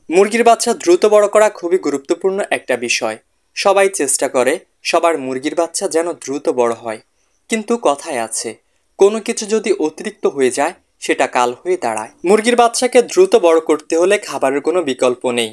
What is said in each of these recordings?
মুরগির বাচ্চা দ্রুত বড় করা খুবই গুরুত্বপূর্ণ একটা বিষয়। সবাই চেষ্টা করে সবার মুরগির বাচ্চা যেন দ্রুত বড় হয়। কিন্তু কথায় আছে, কোনো কিছু যদি অতিরিক্ত হয়ে যায় সেটা কাল হয়ে দাঁড়ায়। মুরগির বাচ্চাকে দ্রুত বড় করতে হলে খাবারের কোনো বিকল্প নেই।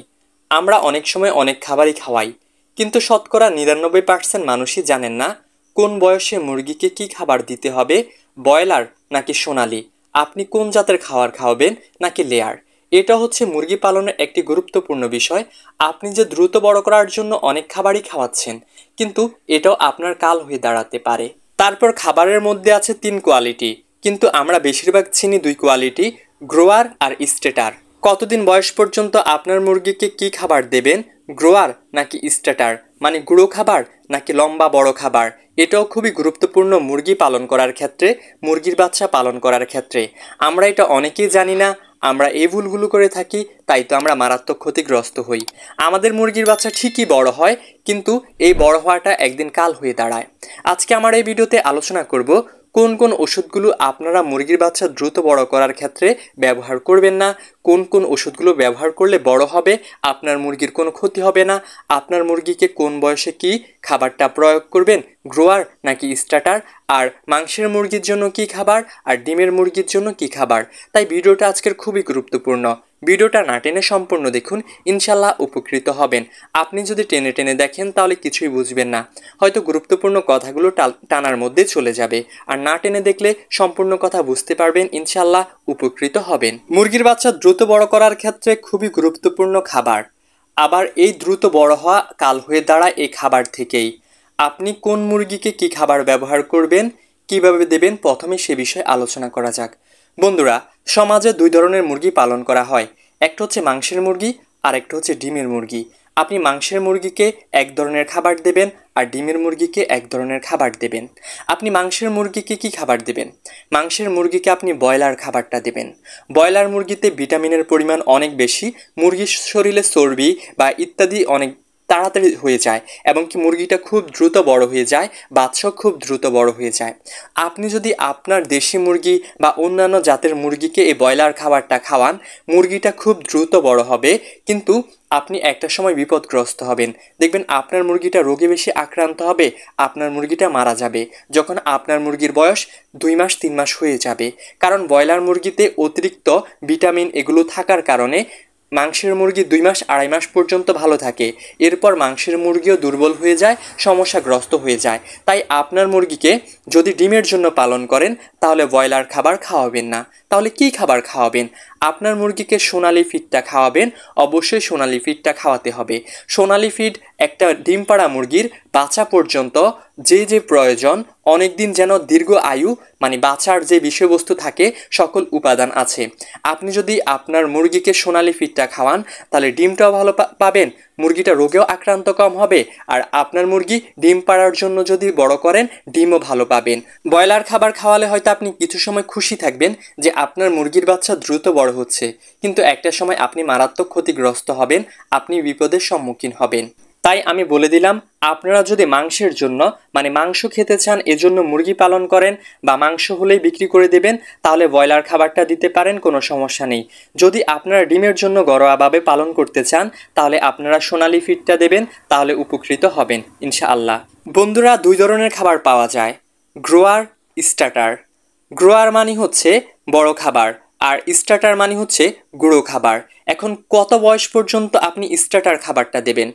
আমরা অনেক সময় অনেক খাবারই খাওয়াই, কিন্তু শতকরা ৯৯% মানুষই জানেন না কোন বয়সে মুরগিকে কি খাবার দিতে হবে। ব্রয়লার নাকি সোনালি, আপনি কোন জাতের খাবার খাওয়াবেন নাকি লেয়ার, এটা হচ্ছে মুরগি পালনের একটি গুরুত্বপূর্ণ বিষয়। আপনি যে দ্রুত বড় করার জন্য অনেক খাবারই খাওয়াচ্ছেন, কিন্তু এটাও আপনার কাল হয়ে দাঁড়াতে পারে। তারপর খাবারের মধ্যে আছে ৩ কোয়ালিটি, কিন্তু আমরা বেশিরভাগ চিনি ২ কোয়ালিটি, গ্রোয়ার আর স্টেটার। কতদিন বয়স পর্যন্ত আপনার মুরগিকে কি খাবার দেবেন, গ্রোয়ার নাকি স্টেটার, মানে গুঁড়ো খাবার নাকি লম্বা বড় খাবার, এটাও খুবই গুরুত্বপূর্ণ মুরগি পালন করার ক্ষেত্রে, মুরগির বাচ্চা পালন করার ক্ষেত্রে। আমরা এটা অনেকেই জানি না, আমরা এই ভুলগুলো করে থাকি, তাই তো আমরা মারাত্মক ক্ষতিগ্রস্ত হই। আমাদের মুরগির বাচ্চা ঠিকই বড় হয়, কিন্তু এই বড় হওয়াটা একদিন কাল হয়ে দাঁড়ায়। আজকে আমার এই ভিডিওতে আলোচনা করব কোন কোন ওষুধগুলো আপনারা মুরগির বাচ্চা দ্রুত বড় করার ক্ষেত্রে ব্যবহার করবেন না, কোন কোন ওষুধগুলো ব্যবহার করলে বড় হবে, আপনার মুরগির কোনো ক্ষতি হবে না, আপনার মুরগিকে কোন বয়সে কি খাবারটা প্রয়োগ করবেন, গ্রোয়ার নাকি স্টার্টার, আর মাংসের মুরগির জন্য কি খাবার আর ডিমের মুরগির জন্য কি খাবার। তাই ভিডিওটা আজকের খুবই গুরুত্বপূর্ণ। ভিডিওটা না টেনে সম্পূর্ণ দেখুন, ইনশাল্লাহ উপকৃত হবেন। আপনি যদি টেনে টেনে দেখেন তাহলে কিছুই বুঝবেন না, হয়তো গুরুত্বপূর্ণ কথাগুলো টানার মধ্যে চলে যাবে। আর না টেনে দেখলে সম্পূর্ণ কথা বুঝতে পারবেন, ইনশাল্লাহ উপকৃত হবেন। মুরগির বাচ্চা দ্রুত বড় করার ক্ষেত্রে খুবই গুরুত্বপূর্ণ খাবার, আবার এই দ্রুত বড় হওয়া কাল হয়ে দাঁড়ায় এই খাবার থেকেই। আপনি কোন মুরগিকে কি খাবার ব্যবহার করবেন, কিভাবে দেবেন, প্রথমে সে বিষয়ে আলোচনা করা যাক। বন্ধুরা, সমাজে ২ ধরনের মুরগি পালন করা হয়, একটা হচ্ছে মাংসের মুরগি আর একটা হচ্ছে ডিমের মুরগি। আপনি মাংসের মুরগিকে এক ধরনের খাবার দেবেন আর ডিমের মুরগিকে এক ধরনের খাবার দেবেন। আপনি মাংসের মুরগিকে কি খাবার দেবেন? মাংসের মুরগিকে আপনি ব্রয়লার খাবারটা দেবেন। ব্রয়লার মুরগিতে ভিটামিনের পরিমাণ অনেক বেশি, মুরগির শরীরে চর্বি বা ইত্যাদি অনেক তাড়াতাড়ি হয়ে যায়, এবং কি মুরগিটা খুব দ্রুত বড় হয়ে যায়, বাচ্চাও খুব দ্রুত বড় হয়ে যায়। আপনি যদি আপনার দেশি মুরগি বা অন্যান্য জাতের মুরগিকে এই ব্রয়লার খাবারটা খাওয়ান, মুরগিটা খুব দ্রুত বড় হবে, কিন্তু আপনি একটা সময় বিপদগ্রস্ত হবেন। দেখবেন আপনার মুরগিটা রোগে বেশি আক্রান্ত হবে, আপনার মুরগিটা মারা যাবে যখন আপনার মুরগির বয়স ২ মাস ৩ মাস হয়ে যাবে। কারণ ব্রয়লার মুরগিতে অতিরিক্ত ভিটামিন এগুলো থাকার কারণে মাংসের মুরগি ২ মাস ২.৫ মাস পর্যন্ত ভালো থাকে, এরপর মাংসের মুরগিও দুর্বল হয়ে যায়, সমস্যাগ্রস্ত হয়ে যায়। তাই আপনার মুরগিকে যদি ডিমের জন্য পালন করেন তাহলে ব্রয়লার খাবার খাওয়াবেন না। তাহলে কি খাবার খাওয়াবেন? আপনার মুরগিকে সোনালি ফিডটা খাওয়াবেন, অবশ্যই সোনালি ফিডটা খাওয়াতে হবে। সোনালি ফিড একটা ডিম পাড়া মুরগির বাচ্চা পর্যন্ত যে যে প্রয়োজন, অনেক দিন যেন দীর্ঘ আয়ু, মানে বাচ্চার যে বিষয়বস্তু থাকে সকল উপাদান আছে। আপনি যদি আপনার মুরগিকে সোনালি ফিডটা খাওয়ান তাহলে ডিমটাও ভালো পাবেন, মুরগিটা রোগেও আক্রান্ত কম হবে, আর আপনার মুরগি ডিম পাড়ার জন্য যদি বড় করেন ডিমও ভালো পাবেন। ব্রয়লার খাবার খাওয়ালে হয়তো আপনি কিছু সময় খুশি থাকবেন যে আপনার মুরগির বাচ্চা দ্রুত বড় হচ্ছে, কিন্তু একটা সময় আপনি মারাত্মক ক্ষতিগ্রস্ত হবেন, আপনি বিপদের সম্মুখীন হবেন। তাই আমি বলে দিলাম, আপনারা যদি মাংসের জন্য, মানে মাংস খেতে চান এজন্য মুরগি পালন করেন বা মাংস হলেই বিক্রি করে দেবেন, তাহলে ব্রয়লার খাবারটা দিতে পারেন, কোনো সমস্যা নেই। যদি আপনারা ডিমের জন্য ঘরোয়াভাবে পালন করতে চান তাহলে আপনারা সোনালি ফিডটা দেবেন, তাহলে উপকৃত হবেন ইনশাআল্লাহ। বন্ধুরা, ২ ধরনের খাবার পাওয়া যায়, গ্রোয়ার, স্টার্টার। গ্রোয়ার মানে হচ্ছে বড় খাবার আর স্টার্টার মানে হচ্ছে গুঁড়ো খাবার। এখন কত বয়স পর্যন্ত আপনি স্টার্টার খাবারটা দেবেন?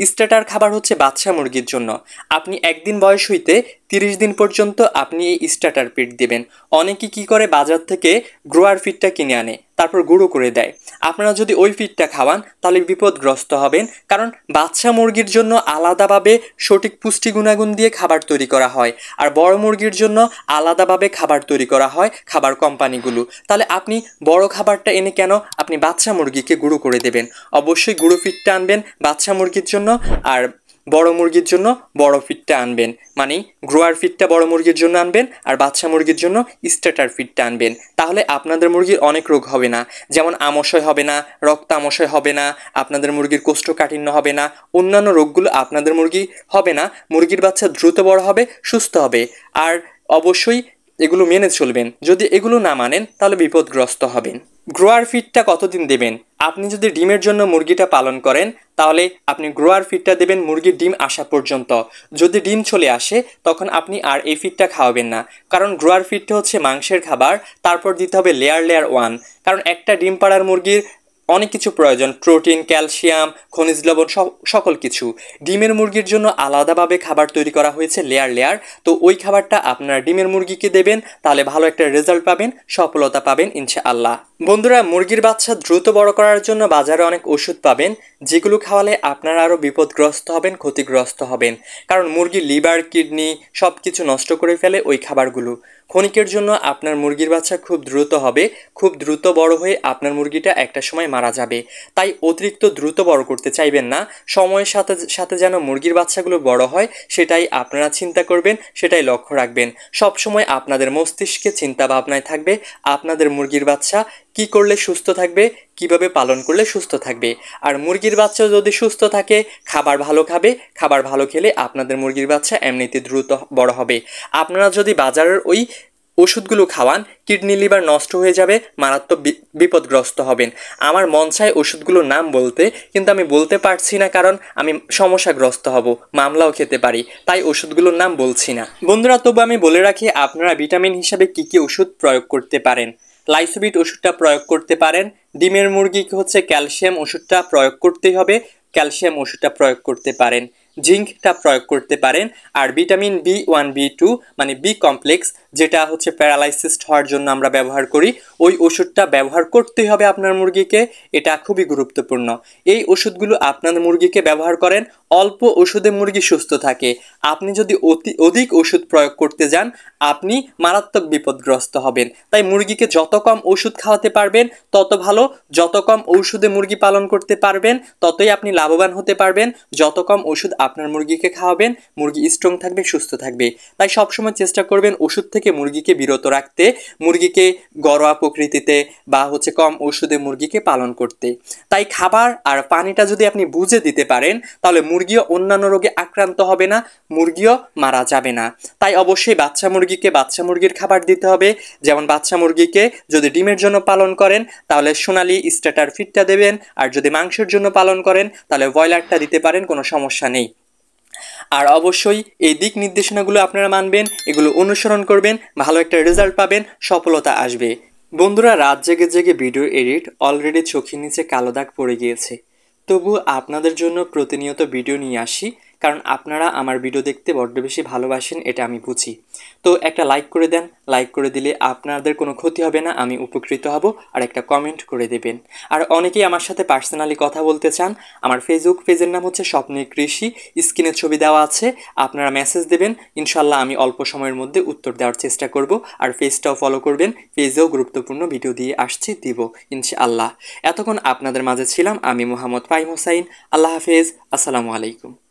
স্টার্টার খাবার হচ্ছে বাচ্চা মুরগির জন্য। আপনি একদিন বয়স হইতে ৩০ দিন পর্যন্ত আপনি এই স্টার্টার ফিড দেবেন। অনেকে কি করে, বাজার থেকে গ্রোয়ার ফিডটা কিনে আনে, তারপর গুঁড়ো করে দেয়। আপনারা যদি ওই ফিডটা খাওয়ান তাহলে বিপদগ্রস্ত হবেন, কারণ বাচ্চা মুরগির জন্য আলাদাভাবে সঠিক পুষ্টি গুণাগুণ দিয়ে খাবার তৈরি করা হয়, আর বড় মুরগির জন্য আলাদাভাবে খাবার তৈরি করা হয় খাবার কোম্পানিগুলো। তাহলে আপনি বড় খাবারটা এনে কেন আপনি বাচ্চা মুরগিকে গুঁড়ো করে দেবেন? অবশ্যই গুঁড়ো ফিডটা আনবেন বাচ্চা মুরগির জন্য, আর বড় মুরগির জন্য বড় ফিডটা আনবেন, মানে গ্রোয়ার ফিডটা বড় মুরগির জন্য আনবেন আর বাচ্চা মুরগির জন্য স্টার্টার ফিডটা আনবেন। তাহলে আপনাদের মুরগির অনেক রোগ হবে না, যেমন আমাশয় হবে না, রক্ত আমাশয় হবে না, আপনাদের মুরগির কোষ্ঠকাঠিন্য হবে না, অন্যান্য রোগগুলো আপনাদের মুরগি হবে না। মুরগির বাচ্চা দ্রুত বড় হবে, সুস্থ হবে। আর অবশ্যই এগুলো মেনে চলবেন, যদি এগুলো না মানেন তাহলে বিপদগ্রস্ত হবেন। গ্রোয়ার ফিডটা কতদিন দেবেন? আপনি যদি ডিমের জন্য মুরগিটা পালন করেন তাহলে আপনি গ্রোয়ার ফিডটা দেবেন মুরগির ডিম আসা পর্যন্ত। যদি ডিম চলে আসে তখন আপনি আর এই ফিডটা খাওয়াবেন না, কারণ গ্রোয়ার ফিডটা হচ্ছে মাংসের খাবার। তারপর দিতে হবে লেয়ার লেয়ার ওয়ান, কারণ একটা ডিম পাড়ার মুরগির অনেক কিছু প্রয়োজন, প্রোটিন, ক্যালসিয়াম, খনিজ লবণ, সকল কিছু। ডিমের মুরগির জন্য আলাদাভাবে খাবার তৈরি করা হয়েছে লেয়ার লেয়ার। তো ওই খাবারটা আপনারা ডিমের মুরগিকে দেবেন, তাহলে ভালো একটা রেজাল্ট পাবেন, সফলতা পাবেন ইনশাআল্লাহ। বন্ধুরা, মুরগির বাচ্চা দ্রুত বড় করার জন্য বাজারে অনেক ওষুধ পাবেন, যেগুলো খাওয়ালে আপনারা আরও বিপদগ্রস্ত হবেন, ক্ষতিগ্রস্ত হবেন। কারণ মুরগির লিভার, কিডনি সব কিছু নষ্ট করে ফেলে ওই খাবারগুলো। ক্ষণিকের জন্য আপনার মুরগির বাচ্চা খুব দ্রুত হবে, খুব দ্রুত বড় হয়ে আপনার মুরগিটা একটা সময় মারা যাবে। তাই অতিরিক্ত দ্রুত বড় করতে চাইবেন না। সময়ের সাথে সাথে যেন মুরগির বাচ্চাগুলো বড় হয় সেটাই আপনারা চিন্তা করবেন, সেটাই লক্ষ্য রাখবেন। সব সময় আপনাদের মস্তিষ্কে চিন্তা ভাবনায় থাকবে আপনাদের মুরগির বাচ্চা কি করলে সুস্থ থাকবে, কিভাবে পালন করলে সুস্থ থাকবে। আর মুরগির বাচ্চা যদি সুস্থ থাকে, খাবার ভালো খাবে, খাবার ভালো খেলে আপনাদের মুরগির বাচ্চা এমনিতে দ্রুত বড় হবে। আপনারা যদি বাজারের ওই ওষুধগুলো খাওয়ান, কিডনি লিভার নষ্ট হয়ে যাবে, মারাত্মক বিপদগ্রস্ত হবেন। আমার মন চায় ওষুধগুলোর নাম বলতে, কিন্তু আমি বলতে পারছি না, কারণ আমি সমস্যাগ্রস্ত হব, মামলাও খেতে পারি, তাই ওষুধগুলোর নাম বলছি না। বন্ধুরা, তবু আমি বলে রাখি আপনারা ভিটামিন হিসাবে কী কী ওষুধ প্রয়োগ করতে পারেন। লাইসোবিট ওষুধটা প্রয়োগ করতে পারেন। ডিমের মুরগিকে হচ্ছে ক্যালসিয়াম ওষুধটা প্রয়োগ করতেই হবে, ক্যালসিয়াম ওষুধটা প্রয়োগ করতে পারেন। জিঙ্কটা প্রয়োগ করতে পারেন। আর ভিটামিন B1 B2 মানে বি কমপ্লেক্স, যেটা হচ্ছে প্যারালাইসিস হওয়ার জন্য আমরা ব্যবহার করি, ওই ওষুধটা ব্যবহার করতেই হবে আপনার মুরগিকে। এটা খুবই গুরুত্বপূর্ণ। এই ওষুধগুলো আপনার মুরগিকে ব্যবহার করেন, অল্প ওষুধে মুরগি সুস্থ থাকে। আপনি যদি অধিক ওষুধ প্রয়োগ করতে যান, আপনি মারাত্মক বিপদগ্রস্ত হবেন। তাই মুরগিকে যত কম ওষুধ খাওয়াতে পারবেন তত ভালো। যত কম ঔষধে মুরগি পালন করতে পারবেন ততই আপনি লাভবান হতে পারবেন। যত কম ওষুধ আপনার মুরগিকে খাওয়াবেন, মুরগি স্ট্রং থাকবে, সুস্থ থাকবে। তাই সবসময় চেষ্টা করবেন ওষুধ থেকে মুরগিকে বিরত রাখতে, মুরগিকে ঘরোয়া প্রকৃতিতে বা হচ্ছে কম ওষুধে মুরগিকে পালন করতে। তাই খাবার আর পানিটা যদি আপনি বুঝে দিতে পারেন, তাহলে মুরগিও অন্যান্য রোগে আক্রান্ত হবে না, মুরগিও মারা যাবে না। তাই অবশ্যই বাচ্চা মুরগিকে বাচ্চা মুরগির খাবার দিতে হবে। যেমন বাচ্চা মুরগিকে যদি ডিমের জন্য পালন করেন তাহলে সোনালি স্টার্টার ফিডটা দেবেন, আর যদি মাংসের জন্য পালন করেন তাহলে ব্রয়লারটা দিতে পারেন, কোনো সমস্যা নেই। আর অবশ্যই এই দিক নির্দেশনাগুলো আপনারা মানবেন, এগুলো অনুসরণ করবেন, ভালো একটা রেজাল্ট পাবেন, সফলতা আসবে। বন্ধুরা, রাত জেগে জেগে ভিডিও এডিট, অলরেডি চোখের নিচে কালো দাগ পড়ে গিয়েছে। তবু আপনাদের জন্য প্রতিনিয়ত ভিডিও নিয়ে আসি, কারণ আপনারা আমার ভিডিও দেখতে বড্ড বেশি ভালোবাসেন, এটা আমি বুঝি। তো একটা লাইক করে দেন, লাইক করে দিলে আপনাদের কোনো ক্ষতি হবে না, আমি উপকৃত হব। আর একটা কমেন্ট করে দেবেন। আর অনেকেই আমার সাথে পার্সোনালি কথা বলতে চান, আমার ফেসবুক পেজের নাম হচ্ছে স্বপ্নের কৃষি, স্ক্রিনে ছবি দেওয়া আছে, আপনারা মেসেজ দেবেন, ইনশাল্লাহ আমি অল্প সময়ের মধ্যে উত্তর দেওয়ার চেষ্টা করব। আর পেজটাও ফলো করবেন, পেজেও গুরুত্বপূর্ণ ভিডিও দিয়ে আসছি, দিব ইনশাআল্লাহ। এতক্ষণ আপনাদের মাঝে ছিলাম আমি মোহাম্মদ ফাহিম হোসাইন। আল্লাহ হাফেজ, আসসালামু আলাইকুম।